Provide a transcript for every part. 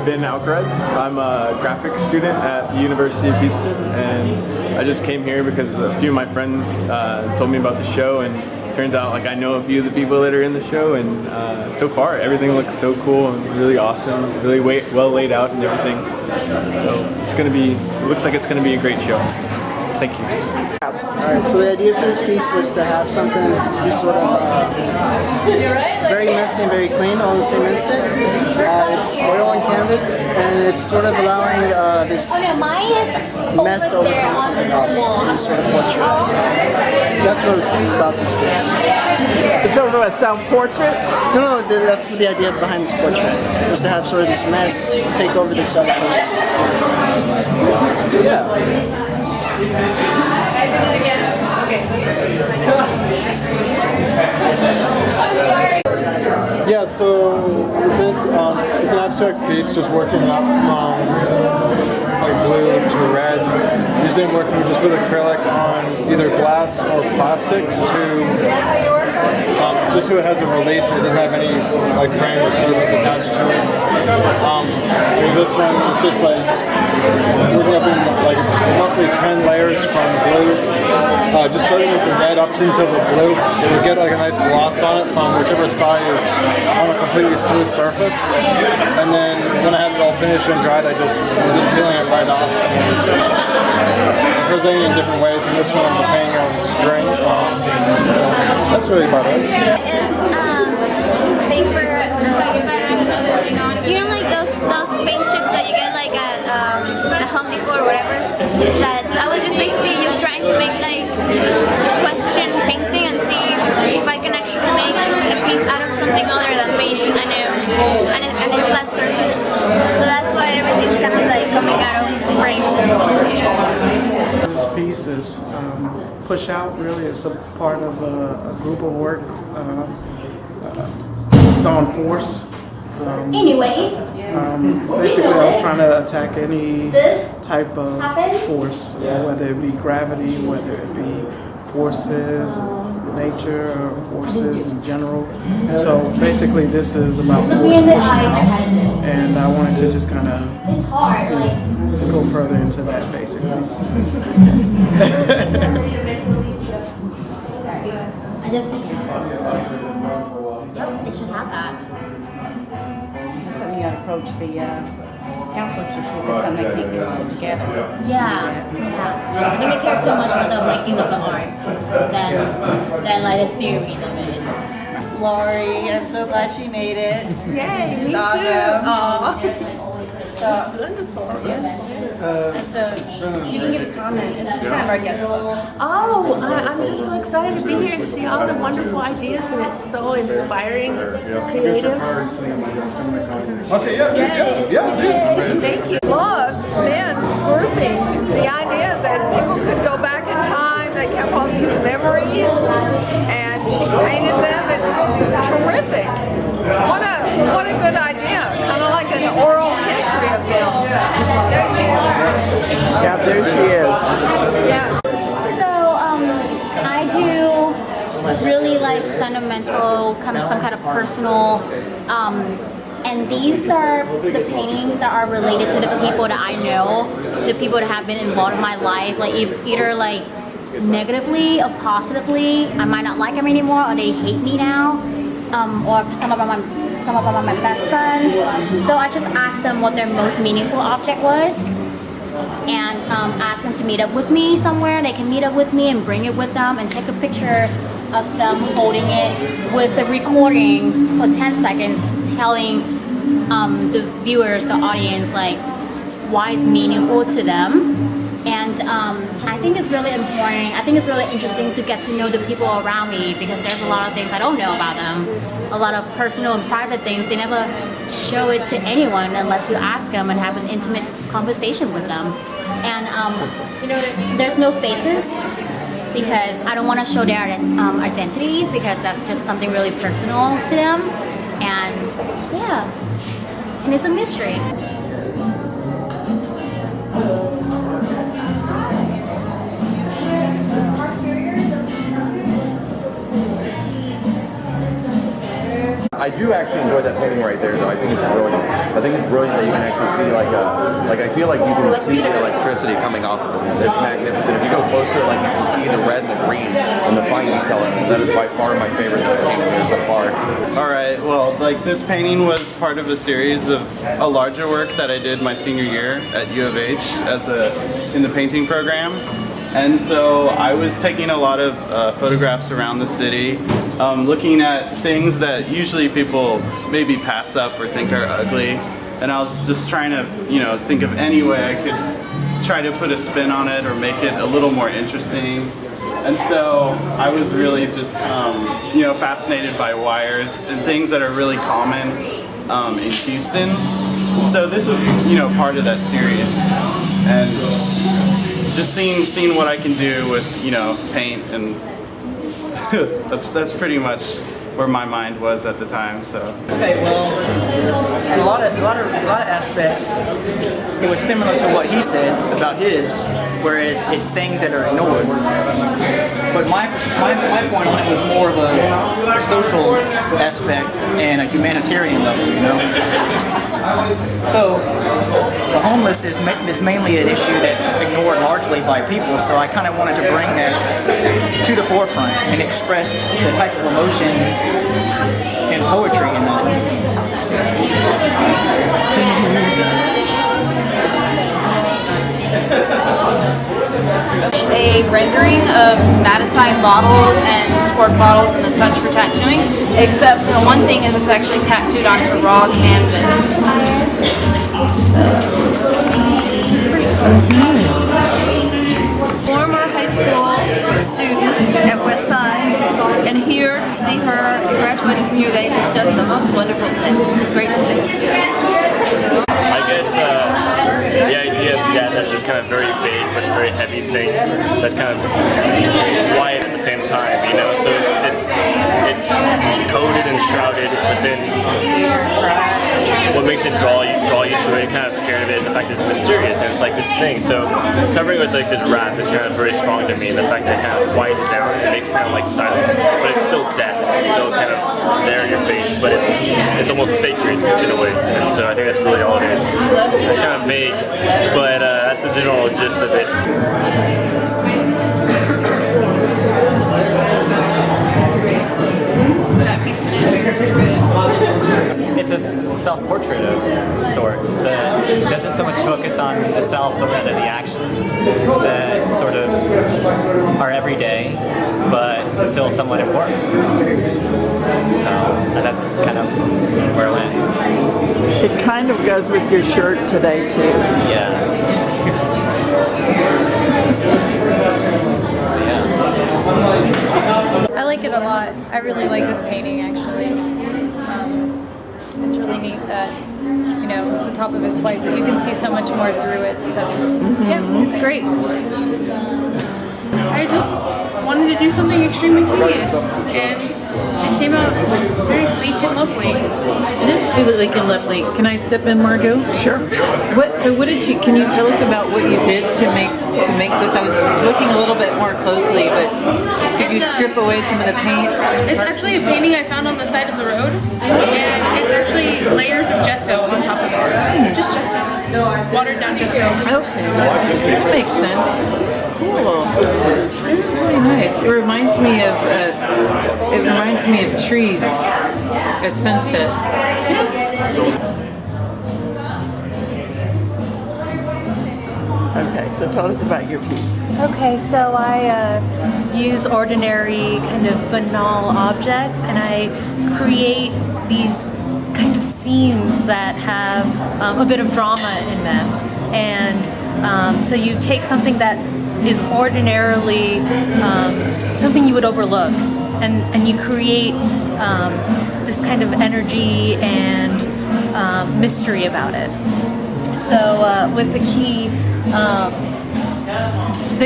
Ben Alcaraz. I'm a graphics student at the University of Houston, and I just came here because a few of my friends told me about the show, and turns out like I know a few of the people that are in the show, and so far everything looks so cool and really awesome, really well laid out and everything. So it looks like it's gonna be a great show. Thank you. Alright, so the idea for this piece was to have something to be sort of very messy and very clean all in the same instant. It's oil on canvas, and it's sort of allowing this mess to overcome something else in this sort of portrait. So that's what was about this piece. It's sort of a self-portrait? No, that's the idea behind this portrait, was to have sort of this mess take over this other person. So yeah. I did it again. Okay. Yeah, so this it's an abstract piece, just working up from like blue to red. Usually I'm working just with acrylic on either glass or plastic to just so it has a release and it doesn't have any like frame or surface attached to it. This one is just like working up in like roughly 10 layers from blue, just starting with the red up until the blue. It would get like a nice gloss on it from whichever side is on a completely smooth surface. And then when I have it all finished and dried, I'm just peeling it right off. Presenting in different ways, and this one I'm just hanging on string. That's really about it. It's paper. You know, like those paint chips that you get like at Home Depot or whatever. It's that. So I was just basically just trying to make like question painting and see if I can actually make a piece out of something other than paint and a flat surface. So that's why everything's kind of like coming out of the frame. This piece is Push Out. Really, it's a part of a group of work. It's on force. Basically, I was trying to attack any type of force, whether it be gravity, whether it be forces of nature or forces in general. So basically, this is about force pushing out, and I wanted to just kind of go further into that, basically. Yep, it should have that. That's something you ought to approach the counselors to see if there's something they can't get put together. Yeah. I think they care too much about the making of the art than like the theories of it. Lori, I'm so glad she made it. Yay, me too. Aww. It's wonderful. So you can give a comment. This is kind of our guest book. Oh, I'm just so excited to be here and see all the wonderful ideas, and it's so inspiring, creative. Okay, yeah. Thank you. Look, Ben's grouping. The idea that people could go back in time, they kept all these memories, and she painted them. It's terrific. What a good idea. Kind of like an oral history of them. Yeah, there she is. Yeah. So I do really like sentimental, some kind of personal, and these are the paintings that are related to the people that I know, the people that have been involved in my life, like either like negatively or positively. I might not like them anymore, or they hate me now, or some of them are my best friends. So I just asked them what their most meaningful object was, and ask them to meet up with me somewhere. They can meet up with me and bring it with them and take a picture of them holding it with the recording for 10 seconds, telling the viewers, the audience, like why it's meaningful to them. And I think it's really important. I think it's really interesting to get to know the people around me, because there's a lot of things I don't know about them. A lot of personal and private things. They never show it to anyone unless you ask them and have an intimate conversation with them. And there's no faces, because I don't want to show their identities, because that's just something really personal to them. And yeah, and it's a mystery. I I do actually enjoy that painting right there, though. I think it's brilliant. I think it's brilliant that you can actually see like I feel like you can see the electricity coming off of it. It's magnificent. If you go close to it, like you can see the red and the green and the fine detail in it. That is by far my favorite that I've seen in here so far. All right. Well, like this painting was part of a series of a larger work that I did my senior year at U of H in the painting program. And so I was taking a lot of photographs around the city, looking at things that usually people maybe pass up or think are ugly. And I was just trying to, think of any way I could try to put a spin on it or make it a little more interesting. And so I was really just, fascinated by wires and things that are really common in Houston. So this is, part of that series. And just seeing what I can do with, paint, and that's pretty much where my mind was at the time. So. Okay, well, in a lot of aspects, it was similar to what he said about his, whereas it's things that are ignored. But my point on it was more of a social aspect and a humanitarian level, So the homeless is mainly an issue that's ignored largely by people, so I kind of wanted to bring that to the forefront and express the type of emotion and poetry in that. A rendering of Madisine bottles and sport bottles in the such for tattooing, except the one thing is it's actually tattooed onto raw canvas. So, former high school student at Westside, and here to see her graduating from U of H is just the most wonderful thing. It's great to see. I guess the idea of death as just kind of very vague but very heavy thing that's kind of quiet at the same time, So it's coded and shrouded, but then what makes it draw you to it, kind of scared of it, is the fact that it's mysterious and it's like this thing. So covering with like this wrap is kind of very strong to me. The fact that it kind of quiets it down and makes it kind of like silent, but it's still death. It's still kind of there in your face, but it's almost sacred in a way. And so I think that's really all it is. It's kind of vague, but that's the general gist of it. It's a self-portrait of sorts that doesn't so much focus on the self, but rather the actions that sort of are everyday, but still somewhat important. So that's kind of where I went. It kind of goes with your shirt today, too. Yeah. I like it a lot. I really like this painting, actually. It's really neat that, the top of it's white, but you can see so much more through it. So, yeah, it's great. I just wanted to do something extremely tedious, and it came out very bleak and lovely. It is bleak and lovely. Can I step in, Margo? Sure. Can you tell us about what you did to make this? I was looking a little bit more closely, but could you strip away some of the paint? It's actually a painting I found on the side of the road, and it's actually layers of gesso on top of it. Just gesso. Watered down gesso. Okay, that makes sense. Cool. It's really nice. It reminds me of trees at sunset. Okay, so tell us about your piece. Okay, so I use ordinary kind of banal objects, and I create these kind of scenes that have a bit of drama in them. And so you take something that is ordinarily something you would overlook, and you create this kind of energy and mystery about it. So with the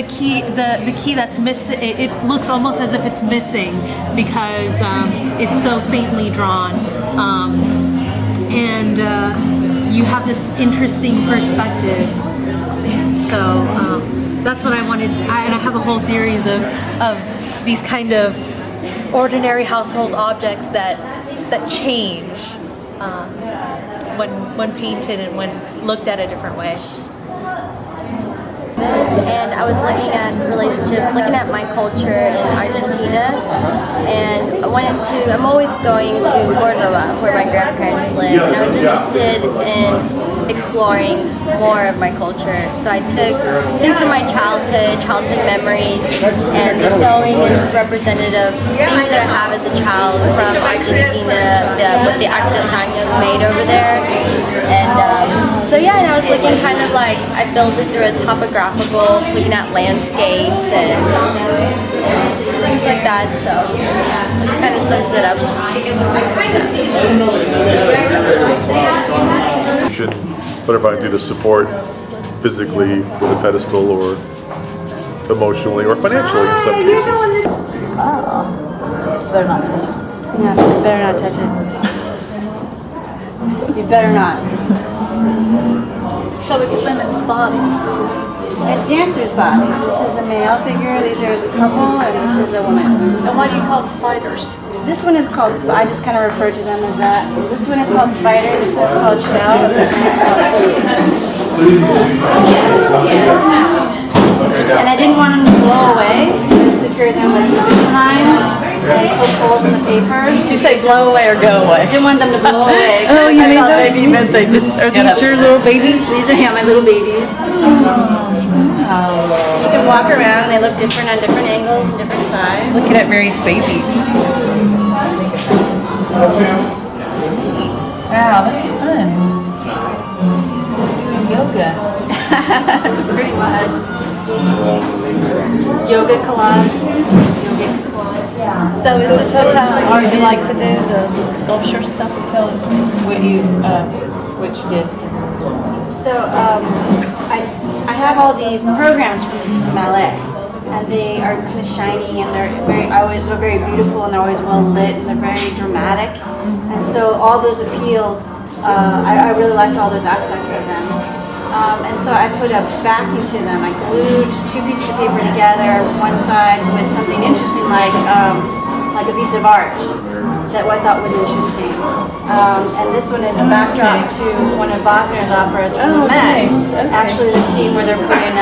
key that's missing, it looks almost as if it's missing because it's so faintly drawn, and you have this interesting perspective. So that's what I wanted, and I have a whole series of these kind of ordinary household objects that that change when painted and when looked at a different way. And I was looking at relationships, looking at my culture in Argentina, and I'm always going to Córdoba, where my grandparents live, and I was interested in exploring more of my culture. So I took things from my childhood memories, and the sewing is representative of things that I have as a child from Argentina, what the artesanos made over there. And so yeah, and I was looking kind of like, I built it through a topographical, looking at landscapes and things like that, so it kind of sums it up. Should whatever I do to support physically with a pedestal or emotionally or financially in some cases. Oh, better not touch it. Yeah, you better not touch it. You better not. So it's women's bodies. It's dancers' bodies. This is a male figure, these are a couple, and this is a woman. And why do you call them spiders? This one is called, I just kind of refer to them as that. This one is called spider, this one's called shell, and this one is called sleeve. And I didn't want them to blow away, so I secured them with some fishing line and poke holes in the paper. Did you say blow away or go away? I didn't want them to blow away. Oh, you made those? Maybe you meant they just, are these your little babies? These are, yeah, my little babies. You can walk around, they look different on different angles and different sides. Looking at Mary's babies. Wow, that's fun. Doing yoga. Pretty much. Yoga collage. So is this what kind of art you like to do, the sculpture stuff? Tell us what you did. So I have all these programs from the Houston Ballet, and they are kind of shiny, and they're very beautiful, and they're always well lit, and they're very dramatic. And so all those appeals, I really liked all those aspects of them. And so I put a backing to them. I glued two pieces of paper together, one side with something interesting like a piece of art that I thought was interesting. And this one is a backdrop to one of Wagner's operas from the Met. Okay. Actually, the scene where they're putting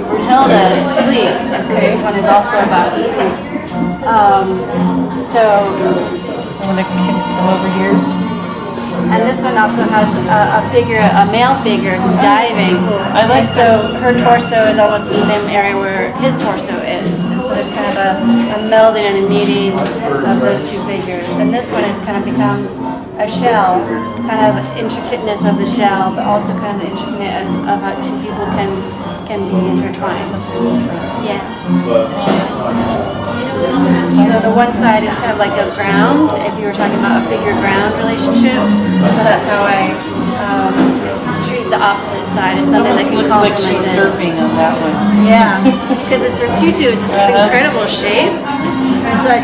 Brunhilde to sleep. And so this one is also about sleep. So I want to come over here. And this one also has a figure, a male figure who's diving. I like and so her torso is almost the same area where his torso is. And so there's kind of a melding and a meeting of those two figures. And this one is kind of becomes a shell, kind of intricateness of the shell, but also kind of the intricateness of how two people can be intertwined. Yes. So the one side is kind of like a ground, if you were talking about a figure-ground relationship. So that's how I treat the opposite side as something that can looks like she's surfing on that one. Yeah, because it's her tutu is this incredible shape. And so I'm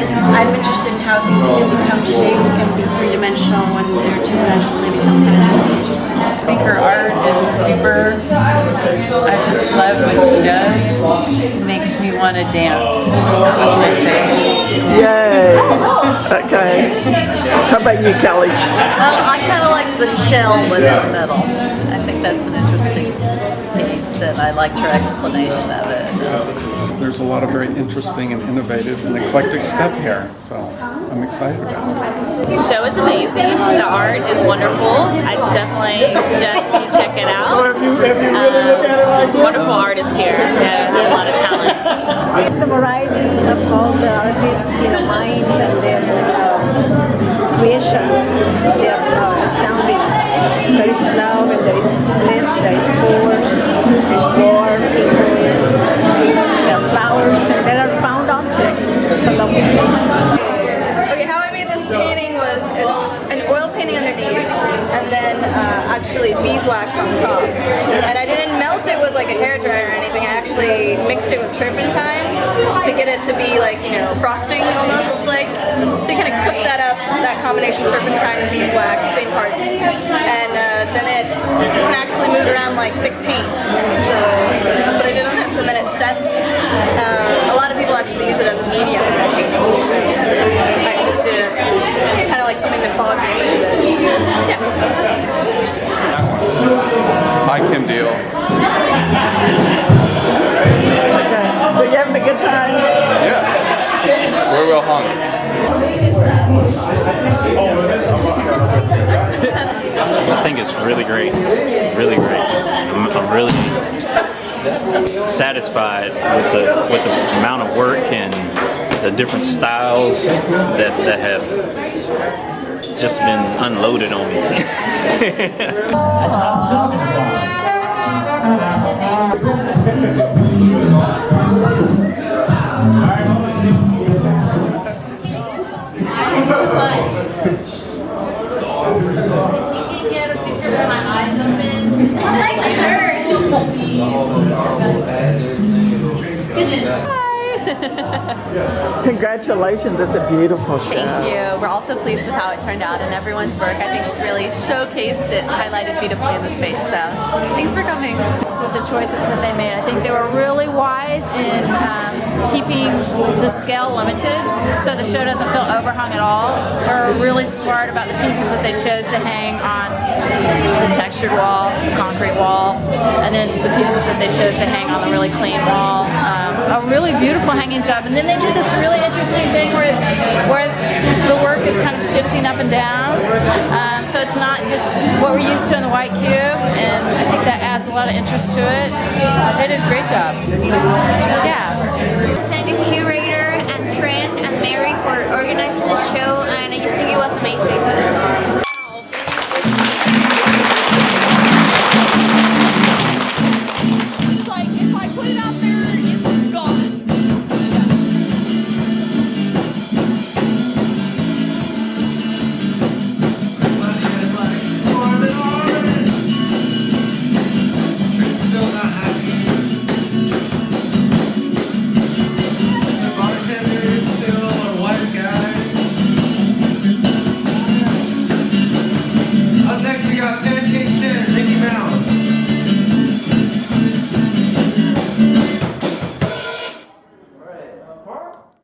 interested in how things can become shapes, can be three-dimensional when they're two-dimensional, they become kind of something interesting. I think her art is super. I just love what she does. It makes me want to dance. What can I say? Yay! Okay. How about you, Kelly? I kind of like the shell in the middle. I think that's an interesting piece, and I liked her explanation of it. There's a lot of very interesting and innovative and eclectic stuff here, so I'm excited about it. The show is amazing. The art is wonderful. I definitely suggest you check it out. Wonderful artists here. They have a lot of talent. It's the variety of all the artists' minds and their creations. They are astounding. There is love and there is bliss, there is force, there is war, people, there are flowers, and there are found objects. It's a lovely place. Okay, how I made this painting was it's an oil painting underneath, and then actually beeswax on top. And I didn't melt it with like a hairdryer or anything. I actually mixed it with turpentine to get it to be like, frosting almost like. So you kind of cook that up, that combination turpentine and beeswax, same parts. And then you can actually move it around like thick paint. So that's what I did on this. And then it sets. A lot of people actually use it as a medium in their paintings. So I just did it as kind of like something to followed the image a bit. Yeah. Hi, Kim Deal. Okay. So you having a good time? Yeah. We're well hung. I think it's really great. Really great. I'm really satisfied with the amount of work and the different styles that have just been unloaded on me. Too much. If you can get a picture with my eyes open, Congratulations, it's a beautiful show. Thank you. We're also pleased with how it turned out, and everyone's work, I think, really showcased it, highlighted beautifully in the space. So thanks for coming. With the choices that they made, I think they were really wise in keeping the scale limited so the show doesn't feel overhung at all. They're really smart about the pieces that they chose to hang on the textured wall, the concrete wall, and then the pieces that they chose to hang on the really clean wall. A really beautiful hanging job. And then they did this really interesting thing where the work is kind of shifting up and down. So it's not just what we're used to in the white cube, and I think that adds a lot of interest to it. They did a great job. Yeah.